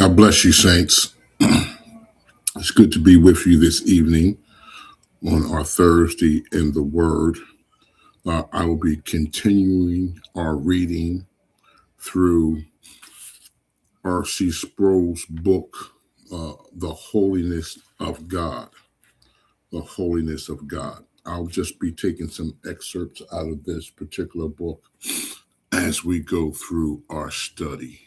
God bless you, saints. It's good to be with you this evening on our Thursday in the Word. I will be continuing our reading through R.C. Sproul's book, The Holiness of God. The Holiness of God. I'll just be taking some excerpts out of this particular book as we go through our study.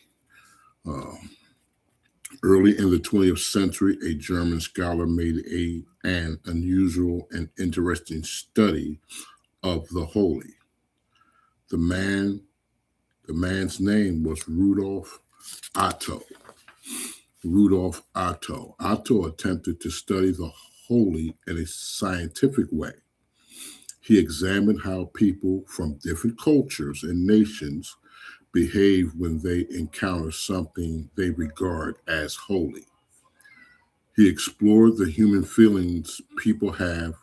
Early in the 20th century, a German scholar made an unusual and interesting study of the holy. The man's name was Rudolf Otto. Rudolf Otto. Otto attempted to study the holy in a scientific way. He examined how people from different cultures and nations behave when they encounter something they regard as holy. He explored the human feelings people have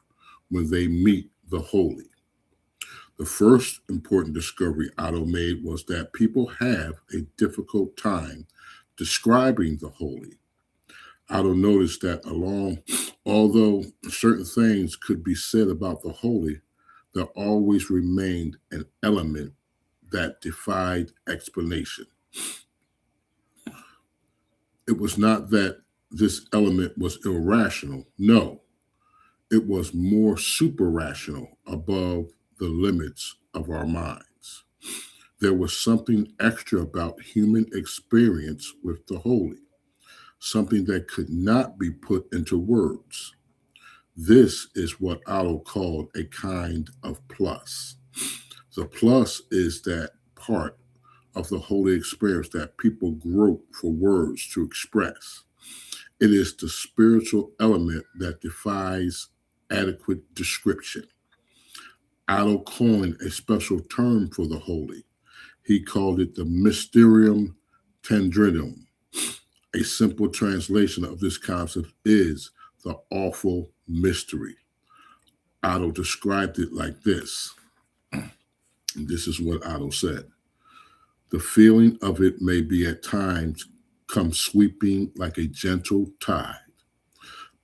when they meet the holy. The first important discovery Otto made was that people have a difficult time describing the holy. Otto noticed that although certain things could be said about the holy, there always remained an element that defied explanation. It was not that this element was irrational. No, it was more super rational, above the limits of our minds. There was something extra about human experience with the holy, something that could not be put into words. This is what Otto called a kind of plus. The plus is that part of the holy experience that people grope for words to express. It is the spiritual element that defies adequate description. Otto coined a special term for the holy. He called it the Mysterium Tangentium. A simple translation of this concept is the awful mystery. Otto described it like this. And this is what Otto said. The feeling of it may be at times come sweeping like a gentle tide,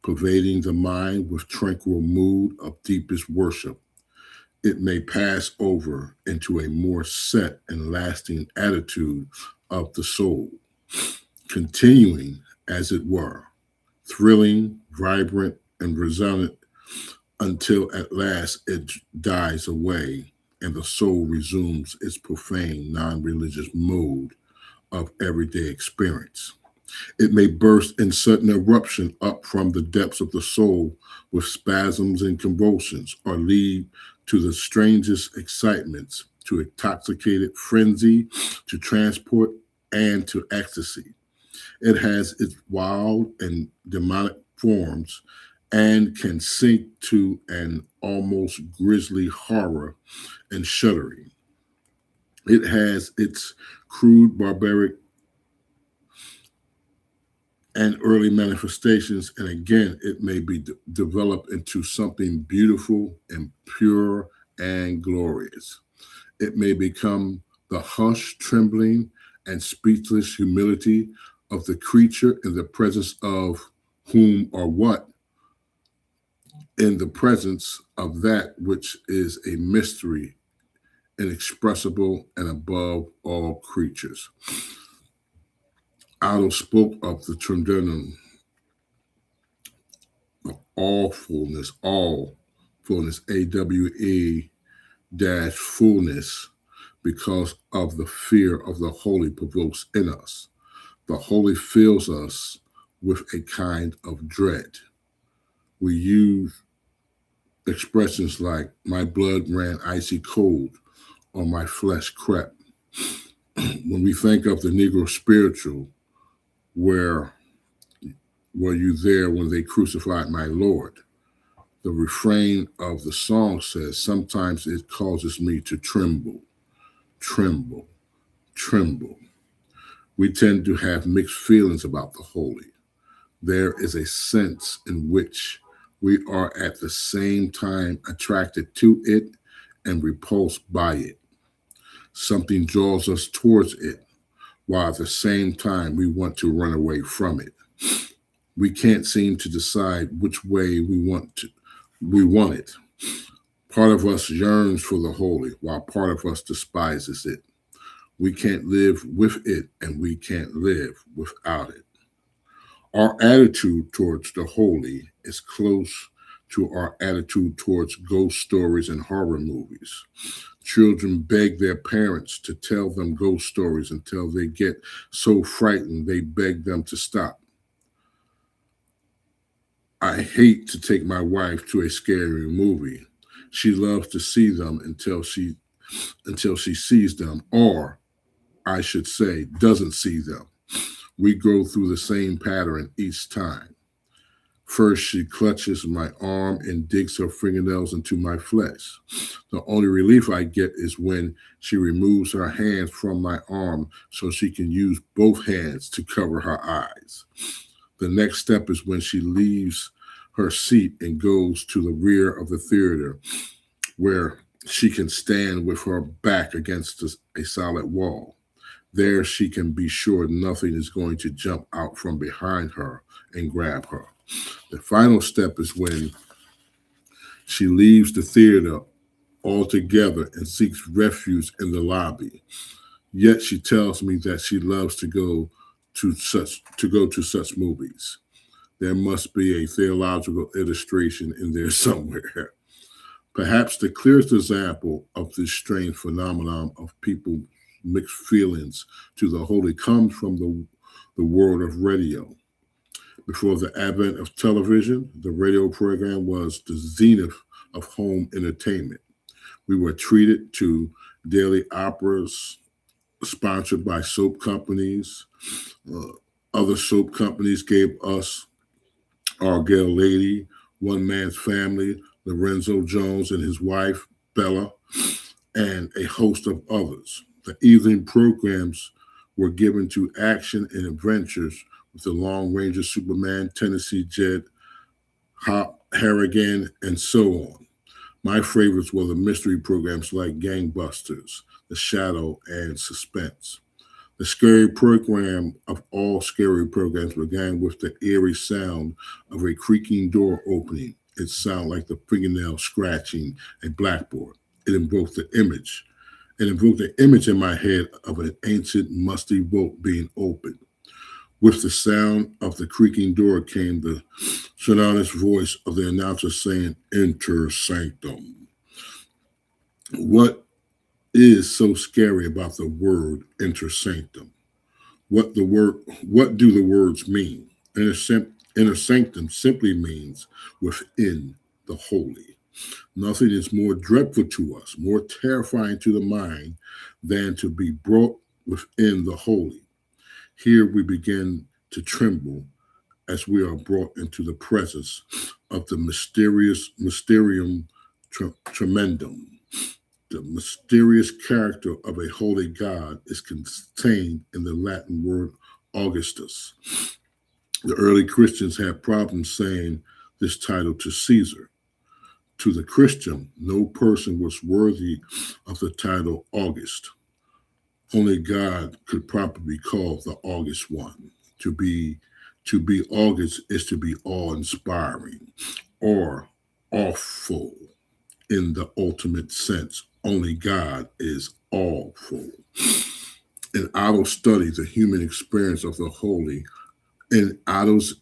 pervading the mind with tranquil mood of deepest worship. It may pass over into a more set and lasting attitude of the soul, continuing, as it were, thrilling, vibrant, and resonant until at last it dies away and the soul resumes its profane, non-religious mode of everyday experience. It may burst in sudden eruption up from the depths of the soul with spasms and convulsions, or lead to the strangest excitements, to intoxicated frenzy, to transport, and to ecstasy. It has its wild and demonic forms and can sink to an almost grisly horror and shuddering. It has its crude, barbaric, and early manifestations, and again, it may be developed into something beautiful and pure and glorious. It may become the hushed, trembling, and speechless humility of the creature in the presence of whom or what, in the presence of that which is a mystery, inexpressible, and above all creatures. Otto spoke of the tremendum, the all fullness, AWE dash fullness, because of the fear of the holy provokes in us. The holy fills us with a kind of dread. We use expressions like, my blood ran icy cold, or my flesh crept. When we think of the Negro spiritual, where were you there when they crucified my Lord? The refrain of the song says, sometimes it causes me to tremble, tremble, tremble. We tend to have mixed feelings about the holy. There is a sense in which we are at the same time attracted to it and repulsed by it. Something draws us towards it, while at the same time we want to run away from it. We can't seem to decide which way we want it. Part of us yearns for the holy, while part of us despises it. We can't live with it, and we can't live without it. Our attitude towards the holy is close to our attitude towards ghost stories and horror movies. Children beg their parents to tell them ghost stories until they get so frightened they beg them to stop. I hate to take my wife to a scary movie. She loves to see them until she sees them, or I should say, doesn't see them. We go through the same pattern each time. First, she clutches my arm and digs her fingernails into my flesh. The only relief I get is when she removes her hands from my arm so she can use both hands to cover her eyes. The next step is when she leaves her seat and goes to the rear of the theater where she can stand with her back against a solid wall. There, she can be sure nothing is going to jump out from behind her and grab her. The final step is when she leaves the theater altogether and seeks refuge in the lobby. Yet she tells me that she loves to go to such movies. There must be a theological illustration in there somewhere. Perhaps the clearest example of this strange phenomenon of people mixed feelings to the holy comes from the world of radio. Before the advent of television, the radio program was the zenith of home entertainment. We were treated to daily operas sponsored by soap companies. Uh, Other soap companies gave us Our Gale Lady, One Man's Family, Lorenzo Jones and his wife, Bella, and a host of others. The evening programs were given to action and adventures with the Long Ranger Superman, Tennessee Jet, Harrigan, and so on. My favorites were the mystery programs like Gangbusters, The Shadow, and Suspense. The scary program of all scary programs began with the eerie sound of a creaking door opening. It sounded like the fingernail scratching a blackboard. It invoked the image. It invoked the image in my head of an ancient, musty vault being opened. With the sound of the creaking door came the sonorous voice of the announcer saying, "Enter sanctum." What is so scary about the word "enter sanctum"? What do the words mean? Inner sanctum simply means within the holy. Nothing is more dreadful to us, more terrifying to the mind than to be brought within the holy. Here we begin to tremble as we are brought into the presence of the mysterious mysterium tremendum. The mysterious character of a holy God is contained in the Latin word Augustus. The early Christians had problems saying this title to Caesar. To the Christian, no person was worthy of the title August. Only God could properly be called the August One. To be to be August is to be awe-inspiring or awful in the ultimate sense. Only God is awful. In Otto's study, the human experience of the holy, in Otto's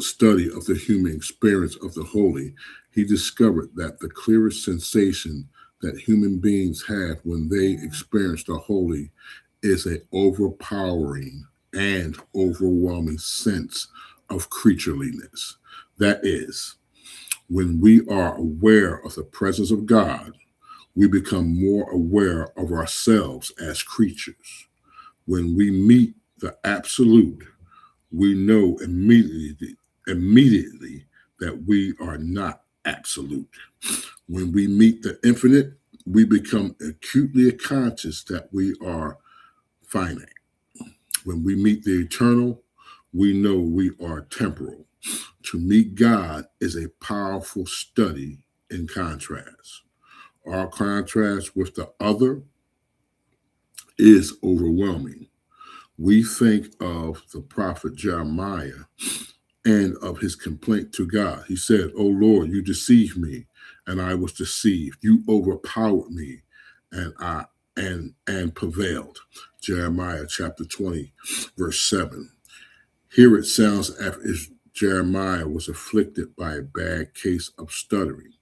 study of the human experience of the holy, he discovered that the clearest sensation that human beings have when they experience the holy is an overpowering and overwhelming sense of creatureliness. That is, when we are aware of the presence of God, we become more aware of ourselves as creatures. When we meet the absolute, we know immediately that we are not absolute. When we meet the infinite, we become acutely conscious that we are finite. When we meet the eternal, we know we are temporal. To meet God is a powerful study in contrast. Our contrast with the other is overwhelming. We think of the prophet Jeremiah and of his complaint to God. He said, "O Lord, you deceived me, and I was deceived. You overpowered me, and I and prevailed." Jeremiah chapter 20, verse 7. Here it sounds as if Jeremiah was afflicted by a bad case of stuttering.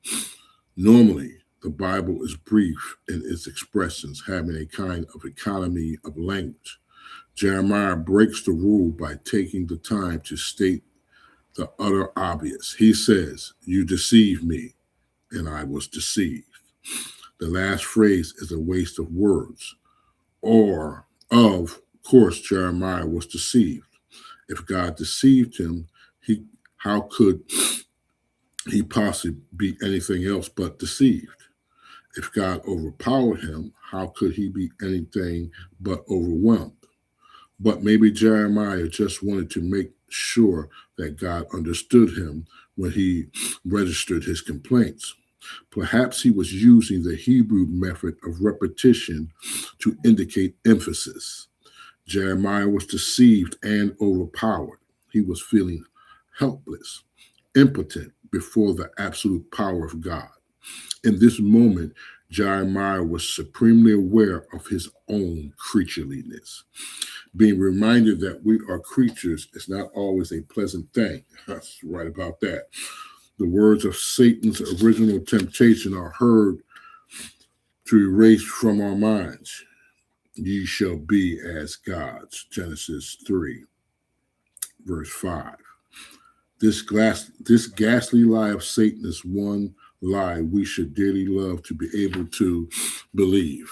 Normally, the Bible is brief in its expressions, having a kind of economy of language. Jeremiah breaks the rule by taking the time to state the utter obvious. He says, "You deceived me, and I was deceived." The last phrase is a waste of words. Or, of course, Jeremiah was deceived. If God deceived him, he how could he possibly be anything else but deceived? If God overpowered him, how could he be anything but overwhelmed? But maybe Jeremiah just wanted to make sure that God understood him when he registered his complaints. Perhaps he was using the Hebrew method of repetition to indicate emphasis. Jeremiah was deceived and overpowered. He was feeling helpless, impotent before the absolute power of God. In this moment, Jeremiah was supremely aware of his own creatureliness. Being reminded that we are creatures is not always a pleasant thing. That's right about that. The words of Satan's original temptation are heard to erase from our minds. Ye shall be as gods. Genesis 3, verse 5. This ghastly lie of Satan is one lie we should dearly love to be able to believe.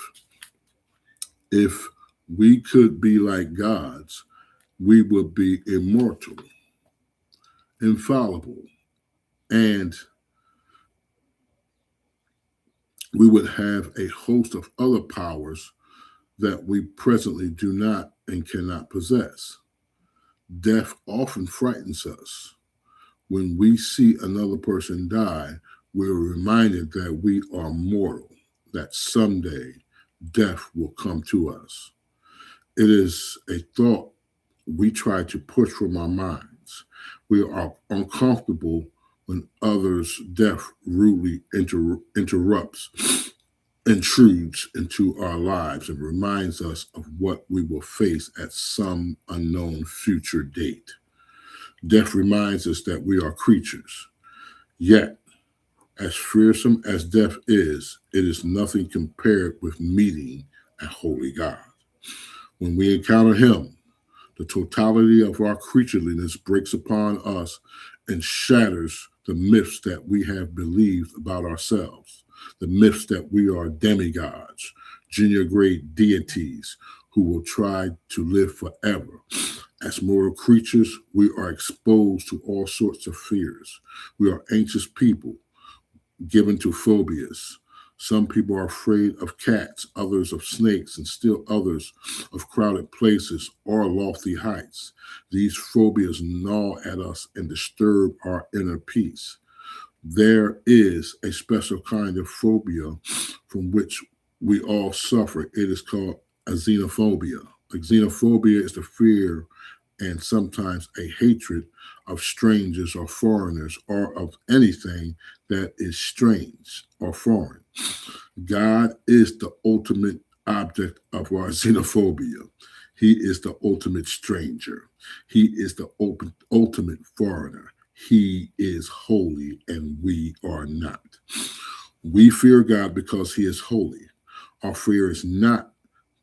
If we could be like gods, we would be immortal, infallible, and we would have a host of other powers that we presently do not and cannot possess. Death often frightens us. When we see another person die, we're reminded that we are mortal, that someday death will come to us. It is a thought we try to push from our minds. We are uncomfortable when others' death rudely interrupts, intrudes into our lives, and reminds us of what we will face at some unknown future date. Death reminds us that we are creatures. Yet, as fearsome as death is, it is nothing compared with meeting a holy God. When we encounter him, the totality of our creatureliness breaks upon us and shatters the myths that we have believed about ourselves, the myths that we are demigods, junior grade deities who will try to live forever. As moral creatures, we are exposed to all sorts of fears. We are anxious people, given to phobias. Some people are afraid of cats, others of snakes, and still others of crowded places or lofty heights. These phobias gnaw at us and disturb our inner peace. There is a special kind of phobia from which we all suffer. It is called a xenophobia. A xenophobia is the fear and sometimes a hatred of strangers or foreigners or of anything that is strange or foreign. God is the ultimate object of our xenophobia. He is the ultimate stranger. He is the ultimate foreigner. He is holy and we are not. We fear God because he is holy. Our fear is not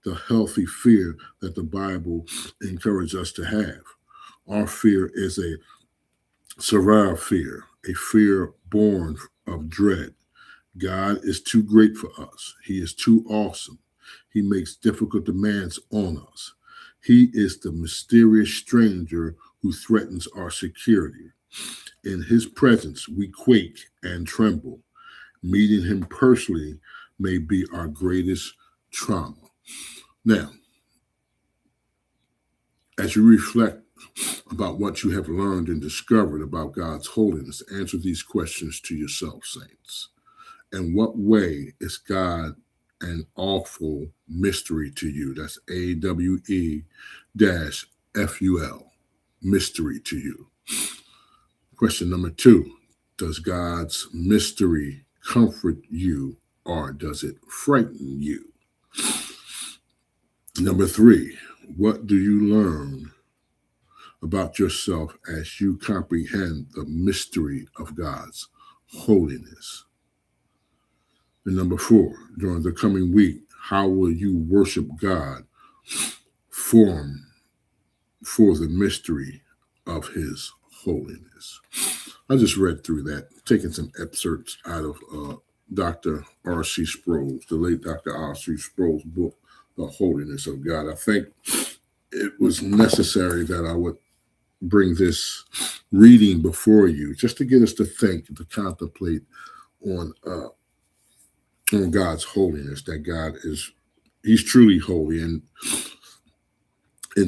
the healthy fear that the Bible encourages us to have. Our fear is a severe fear, a fear born of dread. God is too great for us. He is too awesome. He makes difficult demands on us. He is the mysterious stranger who threatens our security. In his presence, we quake and tremble. Meeting him personally may be our greatest trauma. Now, as you reflect about what you have learned and discovered about God's holiness, answer these questions to yourself, saints. In what way is God an awful mystery to you. That's AWE-FUL, mystery to you. Question number 2, does God's mystery comfort you or does it frighten you? Number 3, what do you learn about yourself as you comprehend the mystery of God's holiness? And number 4, during the coming week, how will you worship God for the mystery of his holiness? I just read through that, taking some excerpts out of Dr. R.C. Sproul's, the late Dr. R.C. Sproul's book, The Holiness of God. I think it was necessary that I would bring this reading before you just to get us to think, to contemplate on God's holiness, that God is, he's truly holy, and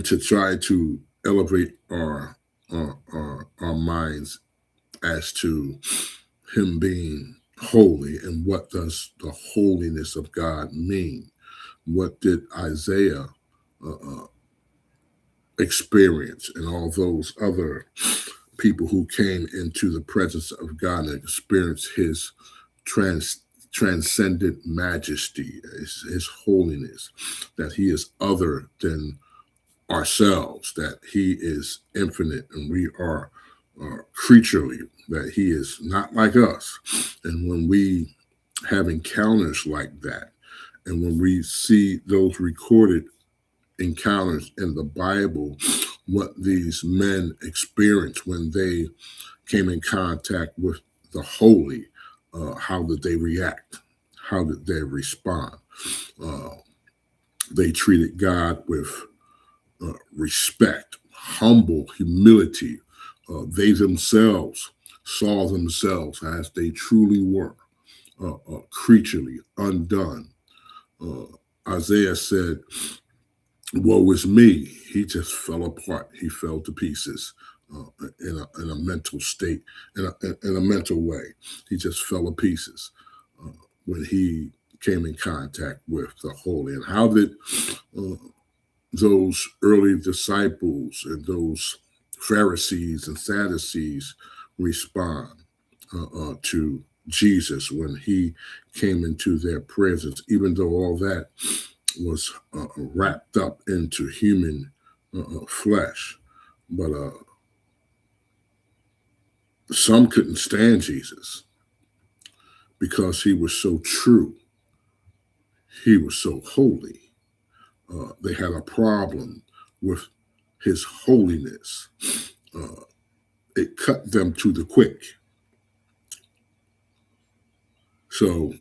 to try to elevate our minds as to him being holy and what does the holiness of God mean? What did Isaiah experience and all those other people who came into the presence of God and experienced his transcendent majesty, his holiness, that he is other than ourselves, that he is infinite and we are creaturely, that he is not like us. And when we have encounters like that, and when we see those recorded encounters in the Bible, what these men experienced when they came in contact with the holy, how did they react? How did they respond? They treated God with respect, humble humility. They themselves saw themselves as they truly were, creaturely, undone. Isaiah said, woe is me. He just fell apart. He fell to pieces in a mental state, in a mental way. He just fell to pieces when he came in contact with the holy. And how did those early disciples and those Pharisees and Sadducees respond to Jesus when he came into their presence, even though all that was wrapped up into human flesh? But some couldn't stand Jesus because he was so true. He was so holy. They had a problem with his holiness. It cut them to the quick. So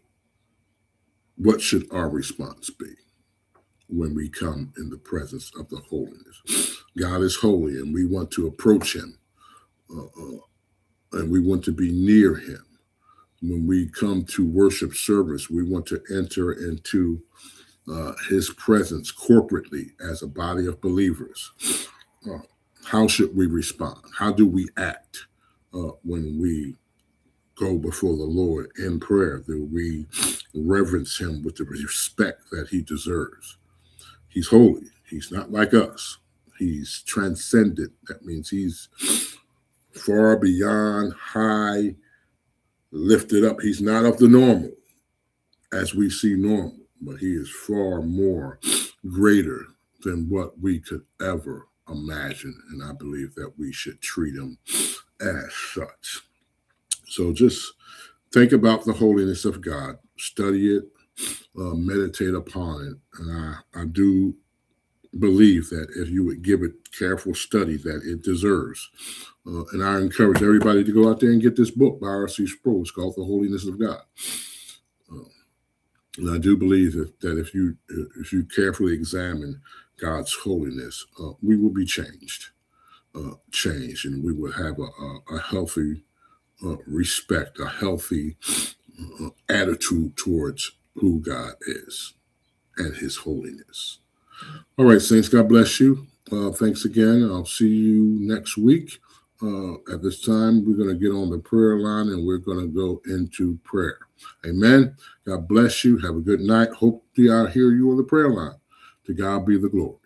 what should our response be when we come in the presence of the holiness? God is holy, and we want to approach him, and we want to be near him. When we come to worship service, we want to enter into his presence corporately as a body of believers. How should we respond? How do we act when we go before the Lord in prayer? Do we reverence him with the respect that he deserves? He's holy. He's not like us. He's transcendent. That means he's far beyond, high, lifted up. He's not of the normal as we see normal, but he is far more greater than what we could ever imagine. And I believe that we should treat him as such. So just think about the holiness of God, study it, meditate upon it. And I do believe that if you would give it careful study, that it deserves. And I encourage everybody to go out there and get this book by R.C. Sproul. It's called The Holiness of God. And I do believe that if you carefully examine God's holiness, we will be changed, and we will have a healthy respect, a healthy attitude towards who God is and his holiness. All right, saints, God bless you. Thanks again. I'll see you next week At this time, we're going to get on the prayer line and we're going to go into prayer. Amen. God bless you. Have a good night. Hope to hear you on the prayer line. To God be the glory.